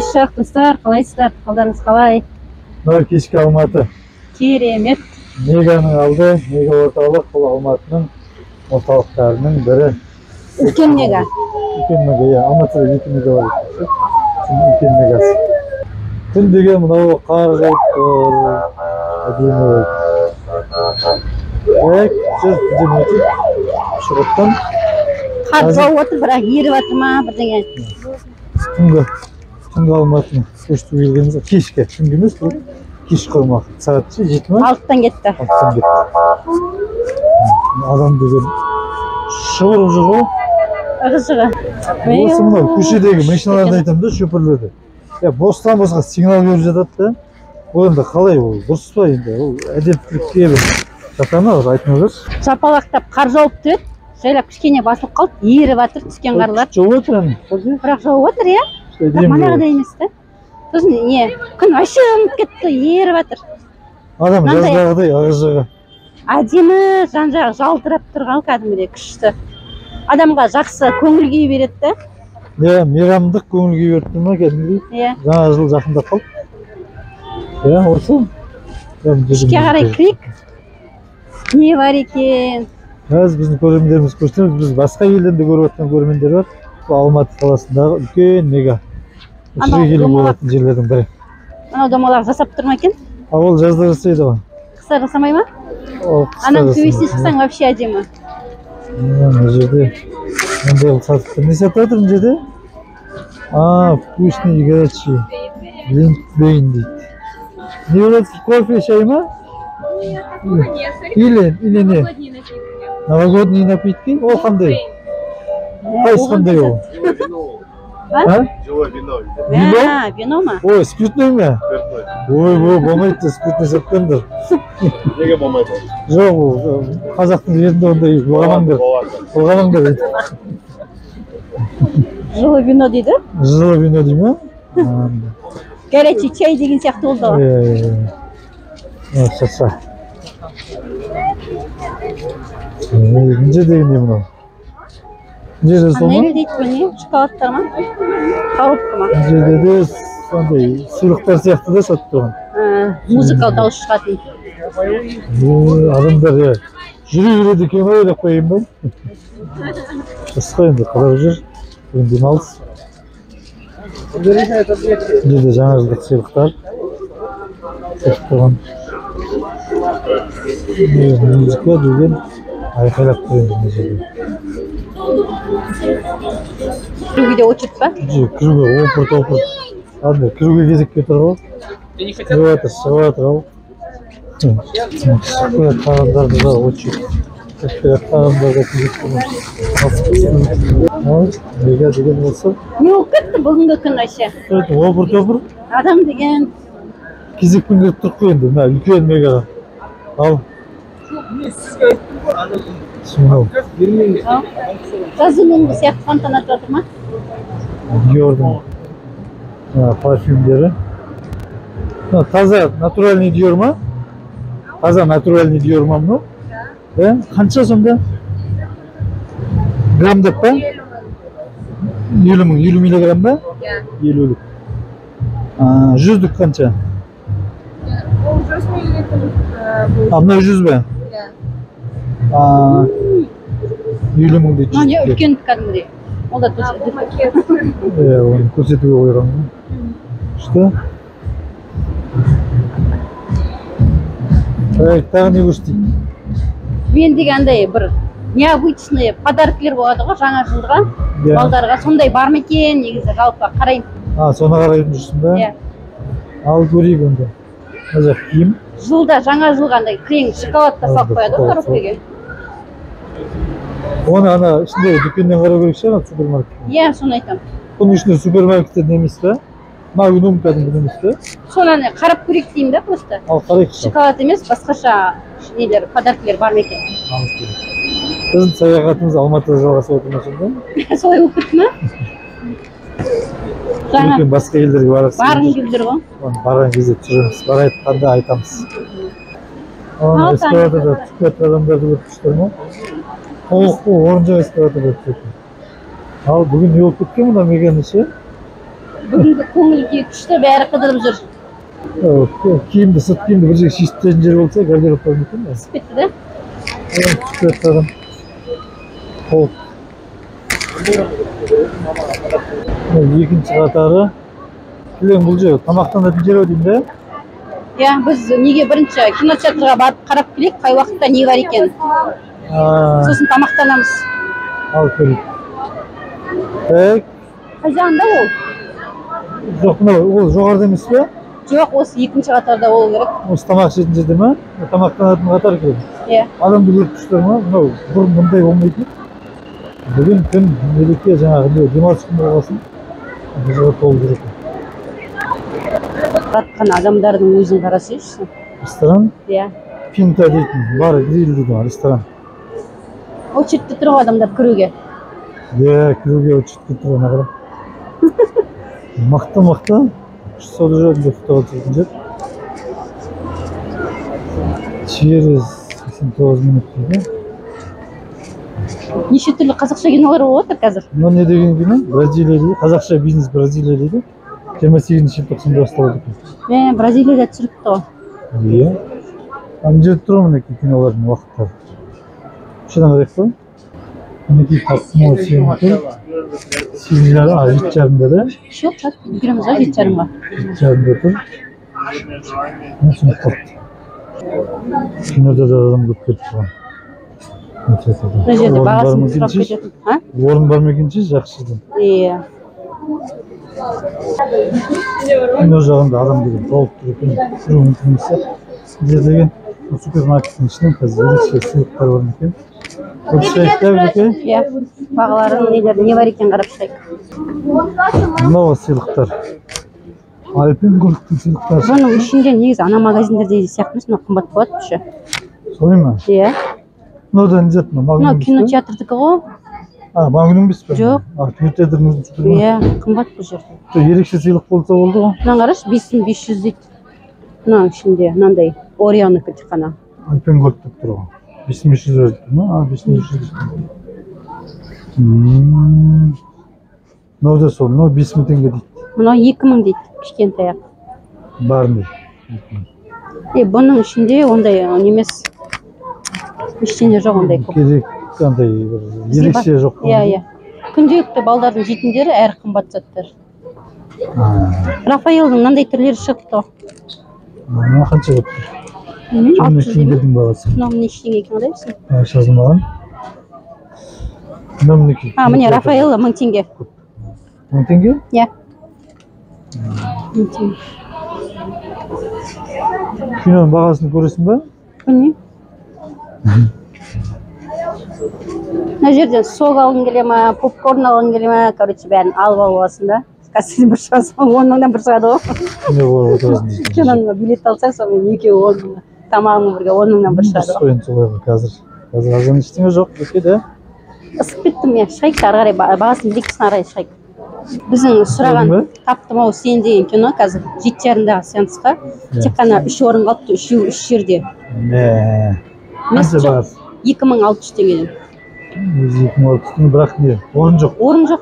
кеш жарық достар, қалайсыздар? Қалдарыңыз қалай? Мына кешкі Алматы. Керемет. Меганың алды, мега орталық, бұл Алматының орталықтарының бірі. Үлкен мега. Үлкен мега, иә. Алматыда 2 мега бар. Үлкен мегасы. Күн деген мынау қар жауып тұр. Әдемі. Жүр өтіп шығыптан. Қар жауып отыр, бірақ еріп жатыр ма бірдеңе. Түнгі Алматының көшті келгеніміз кешкі. Түнгі емес, бұл кеш қоймақ. Сағат 7 ма? 6-тан кетті. 6-тан кетті. Адам деген шығырып жүр ғой. Ығы-жығы. Осы мынау көшедегі машиналарды айтамын да, шөпірлерді. Бостан босқа сигнал беріп жатады да. Ол енді қалай ол? Дұрыс па енді? Ол әдептілікке бір жатаны бар, айтыңыздар. Жапалақтап қар жауып тұр. Жайлап кішкене басылып қалды, еріп жатыр түскен қарлар. Жауып отыр әне. Бірақ жауып отыр, иә? Бірақ манағыдай емес та. Сосын не, күн вообще ынып кетті, еріп жатыр. Адам жаздағыдай ығы-жығы. Әдемі жан-жағы жалтырап тұрған кәдімгідей күшті. Адамға жақсы көңіл күй береді да. Иә, мейрамдық көңіл күй беріп тұр ма кәдімгідей? Иә. Жаңа жыл жақындап қалды. Иә, осы. Ішке қарай кірейік. Не бар екен? Қазір біздің көрермендеріміз көрсетеміз. Біз басқа елден де көріп жатқан көрермендер бар. Бұл Алматы қаласындағы үлкен мега. Үшіге келіп болатын жерлердің бірі. Анау домалақ жасап тұр ма екен? Ол жазда жасайды ғой. Қыста жасамай ма? Ананың төбесіне шықсаң вообще әдемі. Мына жерде мындай сатып тұр. Не сатып жатыр мына жерде? Вкусный и горячий. Глинтвейн дейді. Не болады? Кофе, чай ма? Или не? Новогодние напитки? Ол қандай? Қайсы қандай ол? Живое вино. Вино ма? Ой, спиртной ма? Ой, болмайды, спиртной сатқандар. Неге болмайды? Жоқ, ол қазақтың жерінде ондай болғаныңдар дейді. Жылы вино дейді? Жылы вино дейді ма? Горячий чай деген сияқты болды ғой. Шаша. Мына жердегі не мынау? Мына жерде сол ма? Анель дейді бі не? Шоколадтар ма? Коробка ма? Мына жерде де сондай сыйлықтар сияқты да сатып тұрған. Музыкалы дауыс шығатын. Адамдар жүре береді екен ғой деп қояйын ба? Қысқа енді қарап жүр. Бүгін демалыс. Мына жерде жаңа жылдық сыйлықтар сатып тұрған. Музыка деген айқайлап тұрған мына жерде. Кіруге де очередь ба? Кіруге опырт. Ладно, кіруге кезекке тұр ғой. Шығып жатыр ал. Шығып жатқандарды да очередь. Шығып жатқандарды кезек тұрмыз. Мега деген осы. Не болып кетті бүгінгі күн вообще? Опыр. Адам деген Кезекпен келіп тұрып қой енді, мына үлкен мегаға. Ал. Смау. жазумен сияқты фонтанат жатыр ма? Диордың парфюмдері. Таза натуральный Диор ма? Таза натуральный Диор ма мынау? Қанша сонда? Грамдап па? 50 миллиграмм ба? 50-лік. Жүздік қанша? Ол 100 миллилитр. Мынау 100 ба? 50 мың дейді. Не үлкен кәдімгідей. Ол да Макет. Оны көрсетуге қойған. Что? Тағы не көрсетейін? Мен дегенде бір необычный подаркілер болады ғой жаңа жылға. Балдарға сондай бар ма екен негізі жалпы қарайын. Соны қарайтын жүрсің ба? Иә. Ал көрейік онда. Мына киім. Жылда жаңа жылғандай крең шоколадта салып қояды ғой коробкаға. Оны ішінде дүкеннен қарау керек шығар, супермаркеттен. Иә, соны айтамын. Бұның ішінде супермаркеттен емес па? Магнум кәдімгі емес па? Соны қарап көрейік деймін да просто. Ал қарайықшы. Шоколад емес, басқаша нелер, подаркілер бар ма екен? Біздің саяхатымыз Алматыда жалғасып отыр ма сонда? Солай болып кетті ме? Жаңа басқа елдерге барасыз. барғың келіп жүр ғой. Барған кезде тұрамыз. Бар айтқанда айтамыз. Эскалаторда түсіп адамдарды көріп тұрсыздар ма? Орын жаңа эскалаторда түсетін. Ал бүгін не болып кеткен мына меганың іші? Бүгінгі көңіл күй күшті, бәрі қыдырып жүр. Киімді, сырт киімді бір жерге шешіп тастайтын жер болса, гардеробқа мүмкін. Түсіп кетті де. Түсіп кетті адам. Қол. Екінші қатары. Кілең бұл жер, тамақтанатын жер деймін де. Иә, біз неге бірінші кинотеатрға барып қарап келейік, қай уақытта не бар екен. Сосын тамақтанамыз. Ал көрейік. Так. Қай жағында ол? Жоқ, ол жоғарыда емес пе? Жоқ, осы екінші қатарда болу керек. Осы тамақ ішетін жерде ме? Тамақтанатын қатар керек. Иә. Адамды көріп тұрсыздар ма? Мынау бұрын мұндай болмайтын. Бүгін күн мереке жаңағы демалыс күні болғасын. Бұл жерде толып жүр екен. Жатқан адамдардың өзін қарасайшы. Ресторан? Иә. Пинта дейтін, бар гриль дейді ресторан. Очередте тұр ғой адамдар кіруге. Иә, кіруге очередте тұр, ана қарап. Мықты. Сода жөнінде фотоға түсетін жер. Через 89 минут дейді. Неше түрлі қазақша кинолар болып отыр қазір. Мына не деген кино? Бразилия дейді. Қазақша бизнес Бразилия дейді. 28 желтоқсанда басталады екен. Бразилияда түсіріпті ғой. Иә. Ана жерде тұр мінекей кинолардың уақыттары. Шыдан қарайық па? Мінекей таптым ол сенікі. 7:30 да? Жоқ, үлгереміз ғой 7:30-ға. 7:30 тұр. Осыны қапты. Кинода да адам көп кетіп тұрған. Мына жерде бағасын сұрап кететін. Орын бар ма екенше жақсыдан. Иә. Кино жағында адам деген толып тұр екен. Кіру мүмкін емес. Жердегі супермаркеттің ішінен қазір ерекше сыйлықтар бар екен. Көрсетейік та біреке? Иә. Бағаларын не бар екен қарап шығайық. Мынау сыйлықтар. Альпин Голдтың сыйлықтары. Бұның ішінде негізі ана магазиндерде сияқты емес, мына қымбат болады үші. Солай ма? Иә. Мынаудан не зат ма? Мынау кинотеатрдікі ғой. Магнум емес пе? Жоқ. Кинотеатрдың өзін супер ма? Иә, қымбат бұл жер. Ерекше сыйлық болса болды ғой. Мынаны қарашы, 5500 дейді. Мына ішінде мынандай Орионыкі тек қана. Альпин Голд деп тұр ғой. 5500 өзі тұр ма? 5500. Мынау да сол, мынау 5000 теңге дейді. Мынау 2000 дейді, кішкентай ақ. Бар ма? Бұның ішінде ондай немес. Ештеңе жоқ ондай көп. Керек қандай ерекше жоқ. Иә. Күнделікті балдардың жейтіндері әрі қымбат заттар. Рафаэлдің мынандай түрлері шығыпты. Мына қанша болып тұр? Білмеймін, 600 деймін. Кімдердің бағасы? Мынау ештеңе екен қайсың? Жазылмаған. Мынау мінекей. Міне Рафаэл 1000 теңге. 1000 теңге? Иә. 1000 теңге. Киноның бағасын көресің ба? Білмеймін. Мына жерден сок алғың келе ма, попкорн алғың келе ма, короче, бәрін алып аласың да. Қазір бір шығасың, 10 мыңнан бір шығады ғой. Не болып отырасың дейсің. Киноға билет алсаң, сонымен екеуі 10 мың. Тамағың бірге 10 мыңнан бір шығады ғой. Солай қазір азан ештеңе жоқ бізге де. Ысып кеттім мен, шығайық ары қарай бағасын білейіксін ары қарай шығайық. Біздің сұраған таптым ау сен деген кино қазір 7:30-дағы сеансқа тек қана 3 орын қалыпты, 3 жерде. Қанша бар? 2600 теңгеден. 2600 теңге, бірақ не? Орын жоқ. Орын жоқ.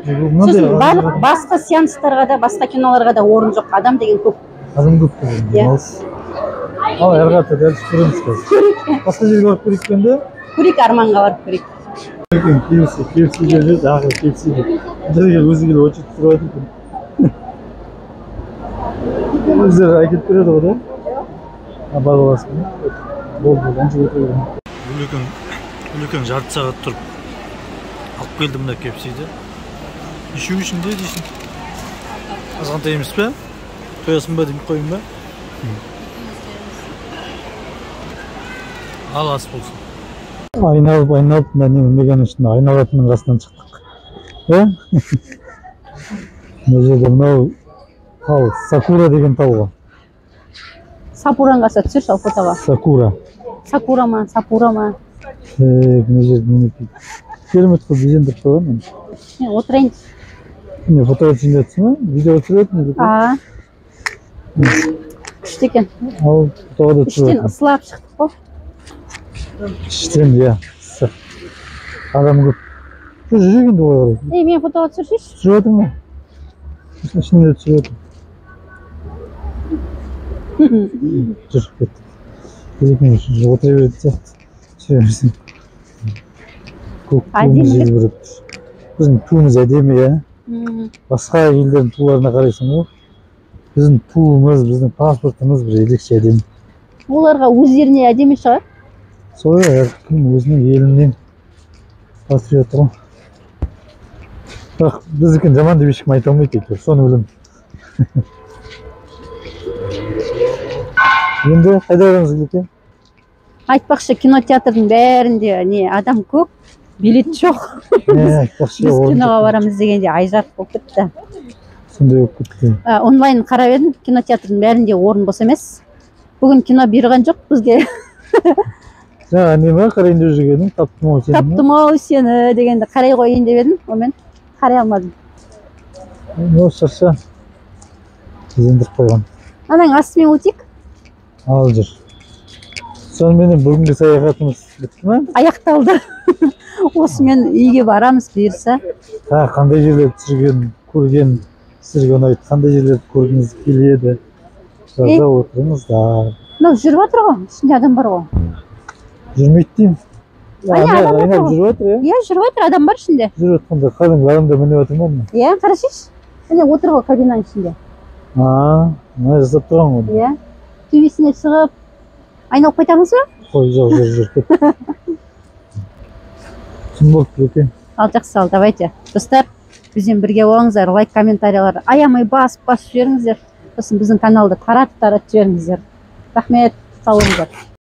Сосын барлық басқа сеанстарға да, басқа киноларға да орын жоқ. Адам деген көп. Адам көп деген. Ал әрғаты дәл көреміз қазір. Басқа жерге барып көрейік пе енді? Көрейік, Арманға барып көрейік. KFC жерде, дағы KFC де. Жерге өзі келіп очередь тұрып екен. Өздері әкеліп береді ғой да? Бар боласың. Болды, қанша отырып. Үлекен жарты сағат тұрып алып келдім мына KFC-ді. Үшеу ішінде дейсің. Азғантай емес пе? Қоясың ба деймін, қойын ба? Ал ас болсын. Айналып, меганың ішінде айналатының қасынан шықтық. Мына жерде мынау тау, Сакура деген тауға. Сапураның қаса түсірші ал фотоға. Сакура ма, Сапура ма? Мына жерде мінекей. Керемет қыз безендіріп қойған. Отырайын. Не, фотоға түсінде түсі ме? Видео түсіретін? Күшті екен. Ал фотоға да түсіретін. Іштен ысылап шықтық қой. Іштен, иә. Адам көп. Жүрегенді қой қарай. Мен фотоға түсірші? Түсіріп отыр ма? ішінде түсіп жүр кеттік. Екеуміз отыра беретін сияқты. Жүре берсін. Көк туымыз желбіреп тұр. Біздің туымыз әдемі, иә. Басқа елдердің туларына қарайсың ғой. Біздің туымыз, біздің паспортымыз бір ерекше әдемі. Оларға өздеріне әдемі шығар. Солай әркім өзінің елінен патриот ғой. Бірақ біздікін жаман деп ешкім айта алмайды екен, соны білемін. Енді қайда барамыз екен? Айтпақшы, кинотеатрдың бәрінде не адам көп, билет жоқ. Біз киноға барамыз дегенде айжарық болып кетті. Сондай болып кетті. Онлайн қарап едім, кинотеатрдың бәрінде орын бос емес. Бүгін кино берген жоқ бізге. Жаңа неме қарайын деп жүргенім, таптым-ау сені дегенде қарай қойын деп едім, онымен қарай алмадым. Осы шарша кезендіріп қойған. Анаң астымен өтейік. Ал жүр. Сонымен бүгінгі саяхатымыз бітті ме? Аяқталды. Осымен үйге барамыз бұйырса. Қандай жерлерді түсірген, көрген, сіздерге ұнайды, қандай жерлерді көргіңіз келеді. Жаза отырыңыздар. Мынау жүріп отыр ғой, ішінде адам бар ғой. Жүрмейді деймін. Айналып жүріп отыр, иә? Иә, жүріп отыр, адам бар ішінде. Жүріп отқанда кәдімгі адамда мініп отыр ма? Иә, қарашайшы. Міне отыр ғой кабинаның ішінде. Мына жасап тұрған ғой. Иә. Төбесіне шығып, айналып қайтамыз ба? Қой, жоқ, жүр, кет. Кім болды екен? Ал жақсы, ал, давайте. Достар, бізбен бірге болыңыздар, лайк, комментариялар аямай басып жіберіңіздер. Сосын біздің каналды таратып жіберіңіздер. Рахмет, сау болыңыздар.